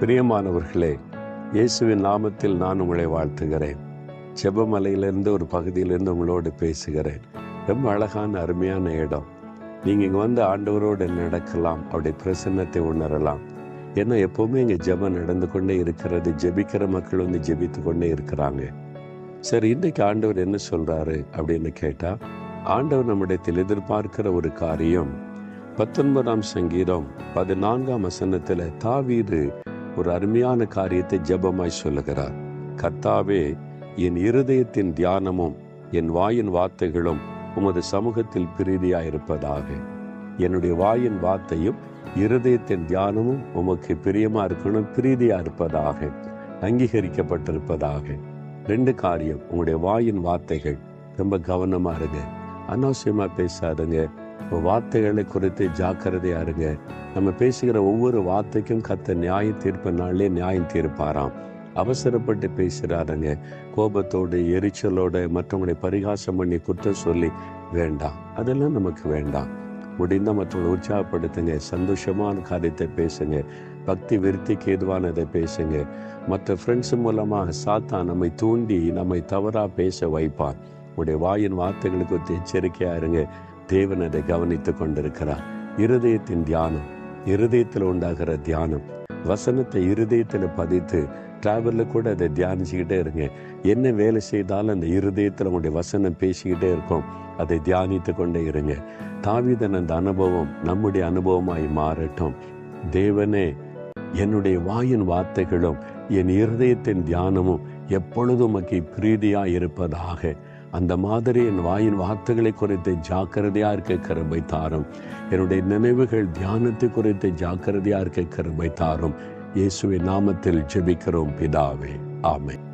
பிரியமானவர்களே, இயேசுவின் நாமத்தில் நான் உங்களை வாழ்த்துகிறேன். ஜெபமலையிலிருந்து ஒரு பகுதியிலிருந்து உங்களோடு பேசுகிறேன். ரொம்ப அழகான அருமையான இடம். நீங்கள் இங்கே வந்து ஆண்டவரோடு நடக்கலாம், அவருடைய பிரசன்னத்தை உணரலாம். ஏன்னா எப்போவுமே இங்கே ஜெபம் நடந்து கொண்டே இருக்கிறது. ஜெபிக்கிற மக்கள் வந்து ஜெபித்து கொண்டே இருக்கிறாங்க. சரி, இன்றைக்கு ஆண்டவர் என்ன சொல்கிறாரு அப்படின்னு கேட்டால், ஆண்டவர் நம்மிடத்தில் எதிர்பார்க்கிற ஒரு காரியம் 19ஆம் சங்கீதம் 14ஆம் வசனத்தில் தாவீது ஒரு அருமையான காரியத்தை ஜெபமாய் சொல்லுகிறார். கர்த்தாவே, என் இருதயத்தின் தியானமும் என் வாயின் வார்த்தைகளும் உமது சமூகத்தில் பிரீதியாயிருப்பதாக. என்னுடைய வாயின் வார்த்தையும் இருதயத்தின் தியானமும் உமக்கு பிரியமா இருக்கணும், பிரீதியா இருப்பதாக, அங்கீகரிக்கப்பட்டிருப்பதாக. 2 காரியம். உங்களுடைய வாயின் வார்த்தைகள் ரொம்ப கவனமா இருங்க, அனாவசியமா பேசாதுங்க. வார்த்தைகளை குறித்து ஜாக்கிரதையா இருங்க. நம்ம பேசுகிற ஒவ்வொரு வார்த்தைக்கும் கர்த்தர் நியாய தீர்ப்பு நாளே நியாயம் தீர்ப்பாராம். அவசரப்பட்டு பேசுறாருங்க. கோபத்தோடு எரிச்சலோடு மற்றவங்களை பரிகாசம் பண்ணி குற்றம் சொல்லி வேண்டாம், அதெல்லாம் நமக்கு வேண்டாம். முடிந்தால் மற்றவங்களை உற்சாகப்படுத்துங்க, சந்தோஷமான காரியத்தை பேசுங்க, பக்தி விருத்திக்கு ஏதுவானதை பேசுங்க. மற்ற ஃப்ரெண்ட்ஸ் மூலமாக சாத்தான் நம்மை தூண்டி நம்மை தவறா பேச வைப்பான். உடைய வாயின் வார்த்தைகளுக்கு எச்சரிக்கையா இருங்க. தேவன் அதை கவனித்து கொண்டிருக்கிறார். இருதயத்தின் தியானம், இருதயத்தில் உண்டாகிற தியானம், வசனத்தை இருதயத்தில் பதித்து டிராவலில் கூட அதை தியானிச்சுக்கிட்டே இருங்க. என்ன வேலை செய்தாலும் அந்த இருதயத்தில் உங்களுடைய வசனம் பேசிக்கிட்டே இருக்கும், அதை தியானித்து கொண்டே இருங்க. தாவீதின் அந்த அனுபவம் நம்முடைய அனுபவமாய் மாறட்டும். தேவனே, என்னுடைய வாயின் வார்த்தைகளும் என் இருதயத்தின் தியானமும் எப்பொழுதும் உமக்கு பிரீதியா இருப்பதாக. அந்த மாதிரி என் வாயின் வார்த்தைகளை குறித்து ஜாக்கிரதையா இருக்க கிருபை தாரும். என்னுடைய நினைவுகள் தியானத்தை குறித்து ஜாக்கிரதையா இருக்க கிருபை தாரும். இயேசுவின் நாமத்தில் ஜெபிக்கிறோம் பிதாவே, ஆமென்.